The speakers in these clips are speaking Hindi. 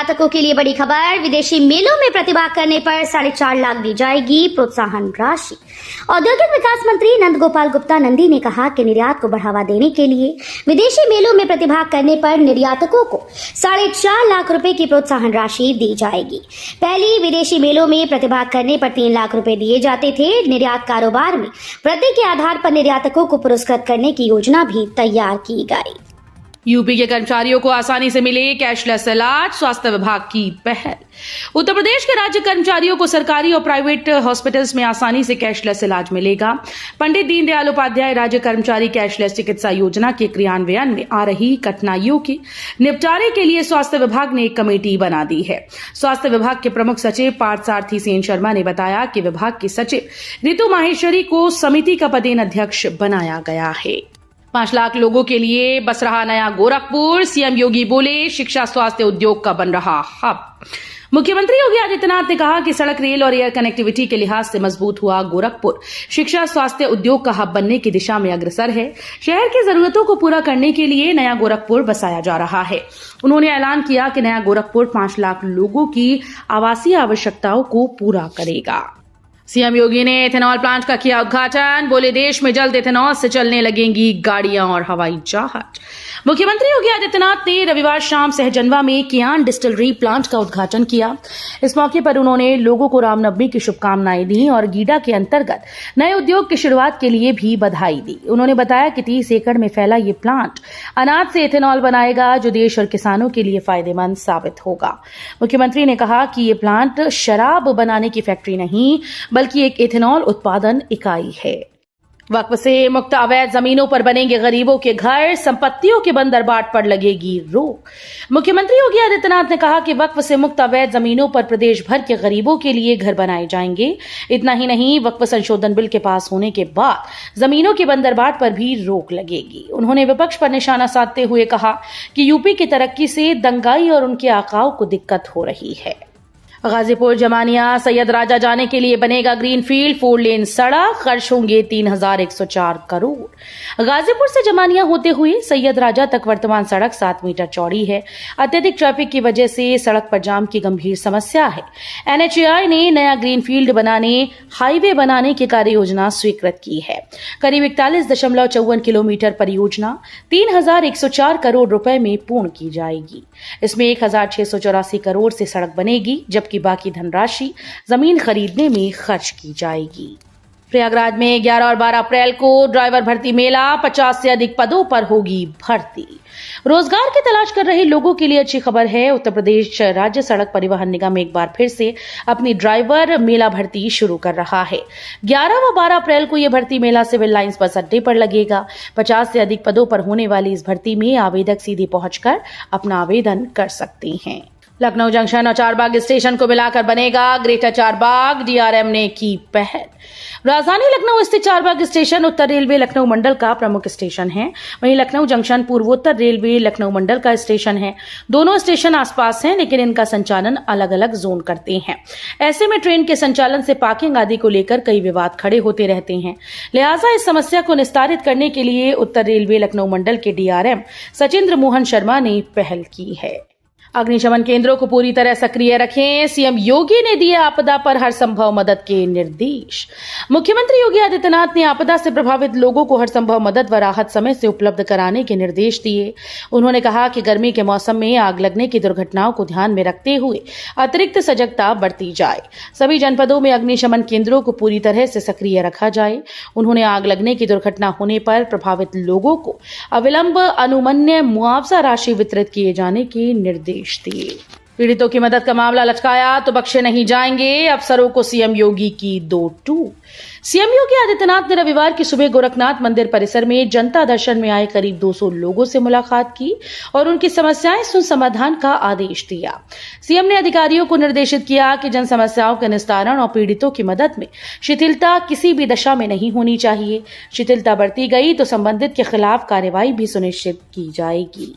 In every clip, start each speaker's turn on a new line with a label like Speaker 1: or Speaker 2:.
Speaker 1: निर्यातकों के लिए बड़ी खबर। विदेशी मेलों में प्रतिभा करने पर 4.5 लाख दी जाएगी प्रोत्साहन राशि। औद्योगिक विकास मंत्री नंद गोपाल गुप्ता नंदी ने कहा कि निर्यात को बढ़ावा देने के लिए विदेशी मेलों में प्रतिभा करने पर निर्यातकों को 4.5 लाख रुपए की प्रोत्साहन राशि दी जाएगी। पहले विदेशी मेलों में प्रतिभा करने पर 3 लाख रुपए दिए जाते थे। निर्यात कारोबार में वृद्धि के आधार पर निर्यातकों को पुरस्कृत करने की योजना भी तैयार की गई।
Speaker 2: यूपी के कर्मचारियों को आसानी से मिले कैशलेस इलाज, स्वास्थ्य विभाग की पहल। उत्तर प्रदेश के राज्य कर्मचारियों को सरकारी और प्राइवेट हॉस्पिटल्स में आसानी से कैशलेस इलाज मिलेगा। पंडित दीनदयाल उपाध्याय राज्य कर्मचारी कैशलेस चिकित्सा योजना के क्रियान्वयन में आ रही कठिनाइयों के निपटारे के लिए स्वास्थ्य विभाग ने एक कमेटी बना दी है। स्वास्थ्य विभाग के प्रमुख सचिव पार्थ सारथी सेन शर्मा ने बताया कि विभाग के सचिव ऋतु माहेश्वरी को समिति का पदेन अध्यक्ष बनाया गया है। 5 लाख लोगों के लिए बस रहा नया गोरखपुर। सीएम योगी बोले, शिक्षा स्वास्थ्य उद्योग का बन रहा हब। मुख्यमंत्री योगी आदित्यनाथ ने कहा कि सड़क, रेल और एयर कनेक्टिविटी के लिहाज से मजबूत हुआ गोरखपुर शिक्षा स्वास्थ्य उद्योग का हब बनने की दिशा में अग्रसर है। शहर की जरूरतों को पूरा करने के लिए नया गोरखपुर बसाया जा रहा है। उन्होंने ऐलान किया कि नया गोरखपुर 5 लाख लोगों की आवासीय आवश्यकताओं को पूरा करेगा। सीएम योगी ने एथेनॉल प्लांट का किया उद्घाटन। बोले, देश में जल्द एथेनॉल से चलने लगेंगी गाड़ियां और हवाई जहाज। मुख्यमंत्री योगी आदित्यनाथ ने रविवार शाम सहजनवा में कियान डिस्टिलरी प्लांट का उद्घाटन किया। इस मौके पर उन्होंने लोगों को रामनवमी की शुभकामनाएं दी और गीडा के अंतर्गत नए उद्योग की शुरुआत के लिए भी बधाई दी। उन्होंने बताया कि 30 एकड़ में फैला ये प्लांट अनाज से एथेनॉल बनाएगा, जो देश और किसानों के लिए फायदेमंद साबित होगा। मुख्यमंत्री ने कहा कि ये प्लांट शराब बनाने की फैक्ट्री नहीं, बल्कि एक एथेनॉल उत्पादन इकाई है। वक्फ से मुक्त अवैध जमीनों पर बनेंगे गरीबों के घर, संपत्तियों के बंदरबाट पर लगेगी रोक। मुख्यमंत्री योगी आदित्यनाथ ने कहा कि वक्फ से मुक्त अवैध जमीनों पर प्रदेश भर के गरीबों के लिए घर बनाए जाएंगे। इतना ही नहीं, वक्फ संशोधन बिल के पास होने के बाद जमीनों के बंदरबाट पर भी रोक लगेगी। उन्होंने विपक्ष पर निशाना साधते हुए कहा कि यूपी की तरक्की से दंगाई और उनके आकाओं को दिक्कत हो रही है। गाजीपुर जमानिया सैयद राजा जाने के लिए बनेगा ग्रीनफील्ड 4 लेन सड़क, खर्च होंगे 3,104 करोड़। गाजीपुर से जमानिया होते हुए सैयद राजा तक वर्तमान सड़क 7 मीटर चौड़ी है। अत्यधिक ट्रैफिक की वजह से सड़क पर जाम की गंभीर समस्या है। एनएचएआई ने नया ग्रीनफील्ड बनाने, हाईवे बनाने की कार्य योजना स्वीकृत की है। करीब 41.54 किलोमीटर परियोजना 3,104 करोड़ रुपए में पूर्ण की जाएगी। इसमें 1,684 करोड़ से सड़क बनेगी, जबकि बाकी धनराशि जमीन खरीदने में खर्च की जाएगी। प्रयागराज में 11 और 12 अप्रैल को ड्राइवर भर्ती मेला, 50 से अधिक पदों पर होगी भर्ती। रोजगार की तलाश कर रहे लोगों के लिए अच्छी खबर है। उत्तर प्रदेश राज्य सड़क परिवहन निगम एक बार फिर से अपनी ड्राइवर मेला भर्ती शुरू कर रहा है। 11 व 12 अप्रैल को यह भर्ती मेला सिविल लाइंस बस अड्डे पर लगेगा। 50 से अधिक पदों पर होने वाली इस भर्ती में आवेदक सीधे पहुंचकर अपना आवेदन कर सकते हैं। लखनऊ जंक्शन और चारबाग स्टेशन को मिलाकर बनेगा ग्रेटर चारबाग, डीआरएम ने की पहल। राजधानी लखनऊ स्थित चारबाग स्टेशन उत्तर रेलवे लखनऊ मंडल का प्रमुख स्टेशन है। वहीं लखनऊ जंक्शन पूर्वोत्तर रेलवे लखनऊ मंडल का स्टेशन है। दोनों स्टेशन आसपास हैं, लेकिन इनका संचालन अलग अलग जोन करते हैं। ऐसे में ट्रेन के संचालन से पार्किंग आदि को लेकर कई विवाद खड़े होते रहते हैं। लिहाजा इस समस्या को निस्तारित करने के लिए उत्तर रेलवे लखनऊ मंडल के डीआरएम सचिंद्र मोहन शर्मा ने पहल की है। अग्निशमन केंद्रों को पूरी तरह सक्रिय रखें, सीएम योगी ने दिए आपदा पर हर संभव मदद के निर्देश। मुख्यमंत्री योगी आदित्यनाथ ने आपदा से प्रभावित लोगों को हर संभव मदद व राहत समय से उपलब्ध कराने के निर्देश दिए। उन्होंने कहा कि गर्मी के मौसम में आग लगने की दुर्घटनाओं को ध्यान में रखते हुए अतिरिक्त सजगता बरती जाए। सभी जनपदों में अग्निशमन केंद्रों को पूरी तरह से सक्रिय रखा जाए। उन्होंने आग लगने की दुर्घटना होने पर प्रभावित लोगों को अविलंब अनुमन्य मुआवजा राशि वितरित किए जाने के निर्देश दिए। पीड़ितों की मदद का मामला लटकाया तो बख्शे नहीं जाएंगे, अफसरों को सीएम योगी की 2 टूक। सीएम योगी आदित्यनाथ ने रविवार की सुबह गोरखनाथ मंदिर परिसर में जनता दर्शन में आए करीब 200 लोगों से मुलाकात की और उनकी समस्याएं सुन समाधान का आदेश दिया। सीएम ने अधिकारियों को निर्देशित किया कि जन समस्याओं के निस्तारण और पीड़ितों की मदद में शिथिलता किसी भी दशा में नहीं होनी चाहिए। शिथिलता बरती गई तो संबंधित के खिलाफ कार्रवाई भी सुनिश्चित की जाएगी।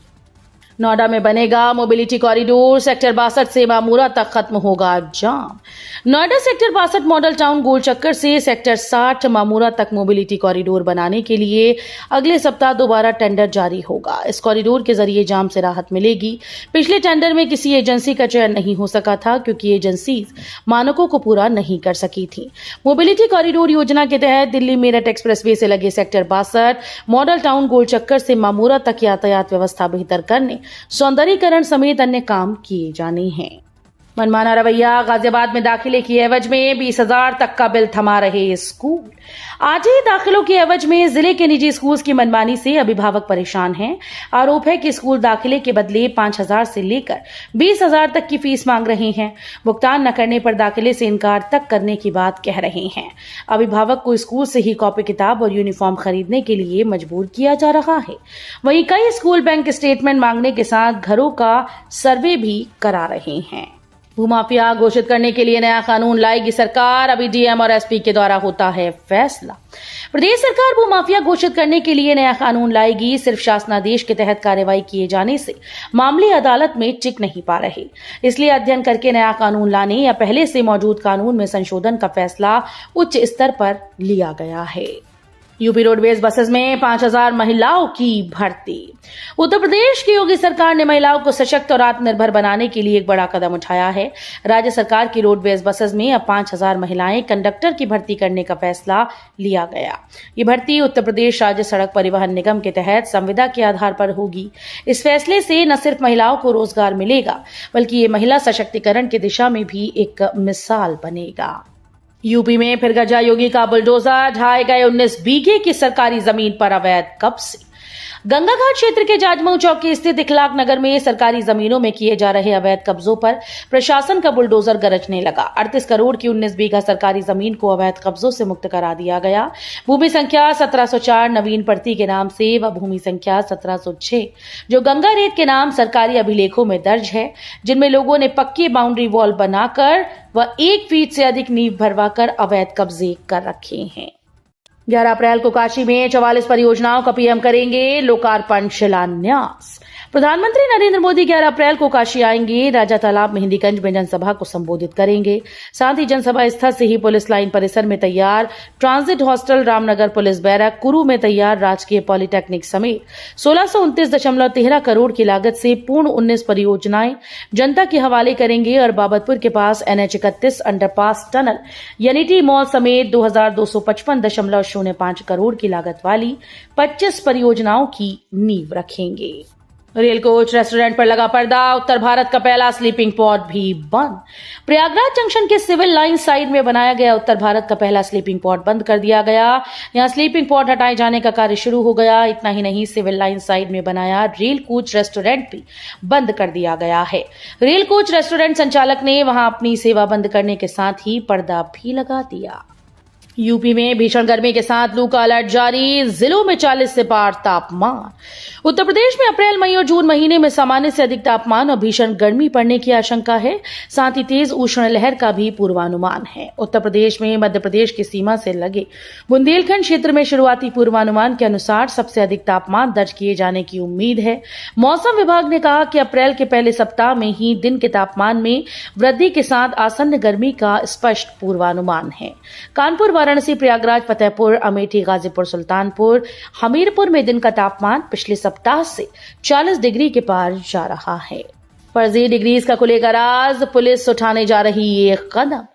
Speaker 2: नोएडा में बनेगा मोबिलिटी कॉरिडोर, सेक्टर 62 से मामूरा तक खत्म होगा जाम। नोएडा सेक्टर 62 मॉडल टाउन गोल चक्कर से सेक्टर 60 मामूरा तक मोबिलिटी कॉरिडोर बनाने के लिए अगले सप्ताह दोबारा टेंडर जारी होगा। इस कॉरिडोर के जरिए जाम से राहत मिलेगी। पिछले टेंडर में किसी एजेंसी का चयन नहीं हो सका था क्योंकि एजेंसी मानकों को पूरा नहीं कर सकी थी। मोबिलिटी कॉरिडोर योजना के तहत दिल्ली मेरठ एक्सप्रेसवे से लगे सेक्टर 62 मॉडल टाउन गोल चक्कर से मामूरा तक यातायात व्यवस्था बेहतर करने, सौंदर्यीकरण समेत अन्य काम किए जाने हैं। मनमाना रवैया, गाजियाबाद में दाखिले की एवज में 20,000 तक का बिल थमा रहे स्कूल। आज ही दाखिलों की एवज में जिले के निजी स्कूल की मनमानी से अभिभावक परेशान हैं। आरोप है कि स्कूल दाखिले के बदले 5,000 से लेकर 20,000 तक की फीस मांग रहे हैं। भुगतान न करने पर दाखिले से इनकार तक करने की बात कह रहे हैं। अभिभावक को स्कूल से ही कॉपी किताब और यूनिफॉर्म खरीदने के लिए मजबूर किया जा रहा है। वहीं कई स्कूल बैंक स्टेटमेंट मांगने के साथ घरों का सर्वे भी करा रहे हैं। भूमाफिया घोषित करने के लिए नया कानून लाएगी सरकार। अभी डीएम और एसपी के द्वारा होता है फैसला। प्रदेश सरकार भूमाफिया घोषित करने के लिए नया कानून लाएगी। सिर्फ शासनादेश के तहत कार्रवाई किए जाने से मामले अदालत में टिक नहीं पा रहे, इसलिए अध्ययन करके नया कानून लाने या पहले से मौजूद कानून में संशोधन का फैसला उच्च स्तर पर लिया गया है। यूपी रोडवेज बसेस में 5,000 महिलाओं की भर्ती। उत्तर प्रदेश की योगी सरकार ने महिलाओं को सशक्त और आत्मनिर्भर बनाने के लिए एक बड़ा कदम उठाया है। राज्य सरकार की रोडवेज बसेस में अब 5,000 महिलाएं कंडक्टर की भर्ती करने का फैसला लिया गया। ये भर्ती उत्तर प्रदेश राज्य सड़क परिवहन निगम के तहत संविदा के आधार पर होगी। इस फैसले से न सिर्फ महिलाओं को रोजगार मिलेगा, बल्कि ये महिला सशक्तिकरण की दिशा में भी एक मिसाल बनेगा। यूपी में फिर गजा योगी का बुलडोजर, ढाए गए 19 बीघे की सरकारी जमीन पर अवैध कब्जे। गंगा घाट क्षेत्र के जाजमऊ चौकी स्थित इखलाक नगर में सरकारी जमीनों में किए जा रहे अवैध कब्जों पर प्रशासन का बुलडोजर गरजने लगा। 38 करोड़ की 19 बीघा सरकारी जमीन को अवैध कब्जों से मुक्त करा दिया गया। भूमि संख्या 1704 नवीन पर्ती के नाम से व भूमि संख्या 1706 जो गंगा रेत के नाम सरकारी अभिलेखों में दर्ज है, जिनमें लोगों ने पक्की बाउंड्री वॉल बनाकर व 1 फीट से अधिक नींव भरवाकर अवैध कब्जे कर रखे हैं। 11 अप्रैल को काशी में 44 परियोजनाओं का पीएम करेंगे लोकार्पण शिलान्यास। प्रधानमंत्री नरेंद्र मोदी 11 अप्रैल को काशी आएंगे। राजा तालाब मेहंदीगंज में जनसभा को संबोधित करेंगे। साथ ही जनसभा स्थल से ही पुलिस लाइन परिसर में तैयार transit hostel, Ramnagar police barrack, Kuru में तैयार राजकीय पॉलिटेक्निक समेत 1629.13 करोड़ की लागत से पूर्ण 19 परियोजनाएं जनता के हवाले करेंगे और बाबतपुर के पास NH 31 underpass tunnel, unity mall समेत 2255.05 करोड़ की लागत वाली 25 परियोजनाओं की नींव रखेंगे। रेल कोच रेस्टोरेंट पर लगा पर्दा, उत्तर भारत का पहला स्लीपिंग पॉड भी बंद। प्रयागराज जंक्शन के सिविल लाइन साइड में बनाया गया उत्तर भारत का पहला स्लीपिंग पॉड बंद कर दिया गया। यहां स्लीपिंग पॉड हटाए जाने का कार्य शुरू हो गया। इतना ही नहीं, सिविल लाइन साइड में बनाया रेल कोच रेस्टोरेंट भी बंद कर दिया गया है। रेल कोच रेस्टोरेंट संचालक ने वहां अपनी सेवा बंद करने के साथ ही पर्दा भी लगा दिया। यूपी में भीषण गर्मी के साथ लू का अलर्ट जारी, जिलों में 40 से पार तापमान। उत्तर प्रदेश में अप्रैल, मई और जून महीने में सामान्य से अधिक तापमान और भीषण गर्मी पड़ने की आशंका है। साथ ही तेज उष्ण लहर का भी पूर्वानुमान है। उत्तर प्रदेश में मध्य प्रदेश की सीमा से लगे बुंदेलखंड क्षेत्र में शुरुआती पूर्वानुमान के अनुसार सबसे अधिक तापमान दर्ज किए जाने की उम्मीद है। मौसम विभाग ने कहा कि अप्रैल के पहले सप्ताह में ही दिन के तापमान में वृद्धि के साथ आसन्न गर्मी का स्पष्ट पूर्वानुमान है। कानपुर, वाराणसी, प्रयागराज, फतेहपुर, अमेठी, गाजीपुर, सुल्तानपुर, हमीरपुर में दिन का तापमान पिछले सप्ताह से 40 डिग्री के पार जा रहा है। फर्जी डिग्रीज का खुलेगा राज, पुलिस उठाने जा रही ये कदम।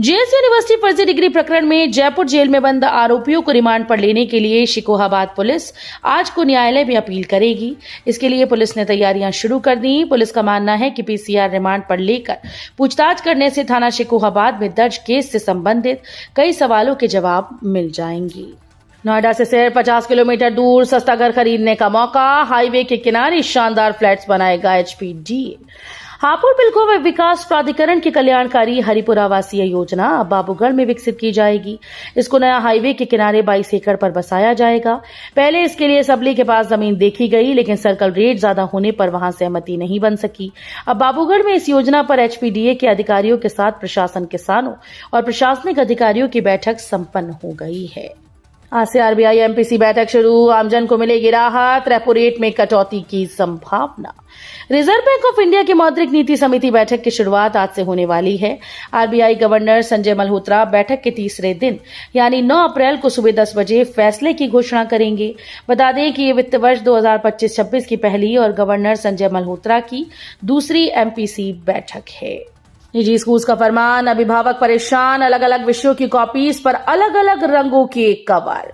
Speaker 2: जेएस यूनिवर्सिटी फर्जी डिग्री प्रकरण में जयपुर जेल में बंद आरोपियों को रिमांड पर लेने के लिए शिकोहाबाद पुलिस आज को न्यायालय में अपील करेगी। इसके लिए पुलिस ने तैयारियां शुरू कर दी। पुलिस का मानना है कि पीसीआर रिमांड पर लेकर पूछताछ करने से थाना शिकोहाबाद में दर्ज केस से संबंधित कई सवालों के जवाब मिल जाएंगे। नोएडा से सिर्फ 50 किलोमीटर दूर सस्ता घर खरीदने का मौका, हाईवे के किनारे शानदार फ्लैट्स बनाएगा HPDA। हापुड़ पिलखो विकास प्राधिकरण की कल्याणकारी हरिपुर आवासीय योजना अब बाबूगढ़ में विकसित की जाएगी। इसको नया हाईवे के किनारे 22 एकड़ पर बसाया जाएगा। पहले इसके लिए सबली के पास जमीन देखी गई, लेकिन सर्कल रेट ज्यादा होने पर वहां सहमति नहीं बन सकी। अब बाबूगढ़ में इस योजना पर HPDA के अधिकारियों के साथ प्रशासन, किसानों और प्रशासनिक अधिकारियों की बैठक संपन्न हो गई है। आज से आरबीआई एमपीसी बैठक शुरू, आमजन को मिलेगी राहत, रेपो रेट में कटौती की संभावना। रिजर्व बैंक ऑफ इंडिया की मौद्रिक नीति समिति बैठक की शुरुआत आज से होने वाली है। आरबीआई गवर्नर संजय मल्होत्रा बैठक के तीसरे दिन यानी 9 अप्रैल को सुबह 10 बजे फैसले की घोषणा करेंगे। बता दें कि ये वित्त वर्ष 2025-26 की पहली और गवर्नर संजय मल्होत्रा की दूसरी एमपीसी बैठक है। निजी स्कूल का फरमान, अभिभावक परेशान, अलग अलग विषयों की कॉपीज पर अलग अलग रंगों के कवर।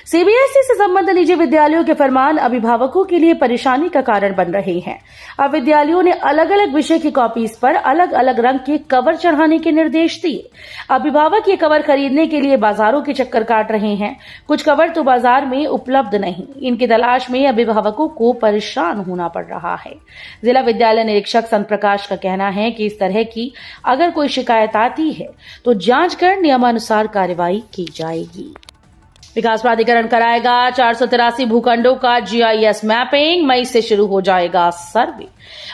Speaker 2: सीबीएसई से संबद्ध निजी विद्यालयों के फरमान अभिभावकों के लिए परेशानी का कारण बन रहे हैं। अब विद्यालयों ने अलग अलग विषय की कॉपीज पर अलग अलग रंग के कवर चढ़ाने के निर्देश दिए। अभिभावक ये कवर खरीदने के लिए बाजारों के चक्कर काट रहे हैं। कुछ कवर तो बाजार में उपलब्ध नहीं, इनकी तलाश में अभिभावकों को परेशान होना पड़ रहा है। जिला विद्यालय निरीक्षक संत प्रकाश का कहना है कि इस तरह की अगर कोई शिकायत आती है तो जांच कर नियमानुसार कार्रवाई की जाएगी। विकास प्राधिकरण कराएगा 483 भूखंडों का जीआईएस मैपिंग, मई से शुरू हो जाएगा सर्वे।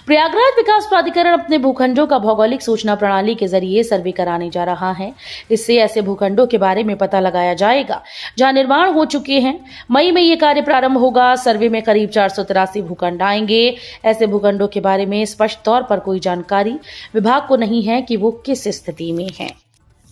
Speaker 2: प्रयागराज विकास प्राधिकरण अपने भूखंडों का भौगोलिक सूचना प्रणाली के जरिए सर्वे कराने जा रहा है। इससे ऐसे भूखंडों के बारे में पता लगाया जाएगा जहां निर्माण हो चुके हैं। मई में ये कार्य प्रारंभ होगा। सर्वे में करीब 483 भूखंड आएंगे। ऐसे भूखंडों के बारे में स्पष्ट तौर पर कोई जानकारी विभाग को नहीं है कि वो किस स्थिति में है।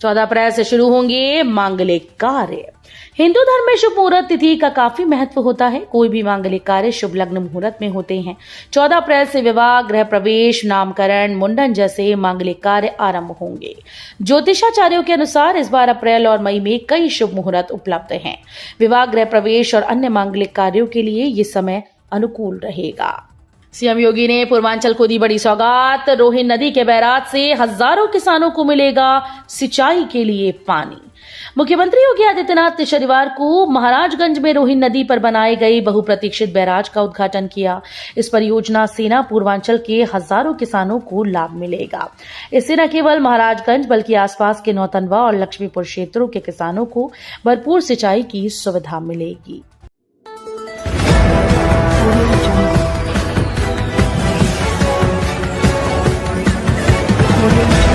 Speaker 2: 14 अप्रैल से शुरू होंगे मांगलिक कार्य। हिंदू धर्म में शुभ मुहूर्त तिथि का काफी महत्व होता है। कोई भी मांगलिक कार्य शुभ लग्न मुहूर्त में होते हैं। 14 अप्रैल से विवाह, गृह प्रवेश, नामकरण, मुंडन जैसे मांगलिक कार्य आरंभ होंगे। ज्योतिषाचार्यों के अनुसार इस बार अप्रैल और मई में कई शुभ मुहूर्त उपलब्ध हैं। विवाह, गृह प्रवेश और अन्य मांगलिक कार्यों के लिए ये समय अनुकूल रहेगा। सीएम योगी ने पूर्वांचल को दी बड़ी सौगात। रोहिन नदी के बैराज से हजारों किसानों को मिलेगा सिंचाई के लिए पानी। मुख्यमंत्री योगी आदित्यनाथ ने शनिवार को महाराजगंज में रोहिन नदी पर बनाए गए बहुप्रतीक्षित बैराज का उद्घाटन किया। इस परियोजना से न पूर्वांचल के हजारों किसानों को लाभ मिलेगा। इससे न केवल महाराजगंज बल्कि आसपास के नौतनवा और लक्ष्मीपुर क्षेत्रों के किसानों को भरपूर सिंचाई की सुविधा मिलेगी।
Speaker 3: Audio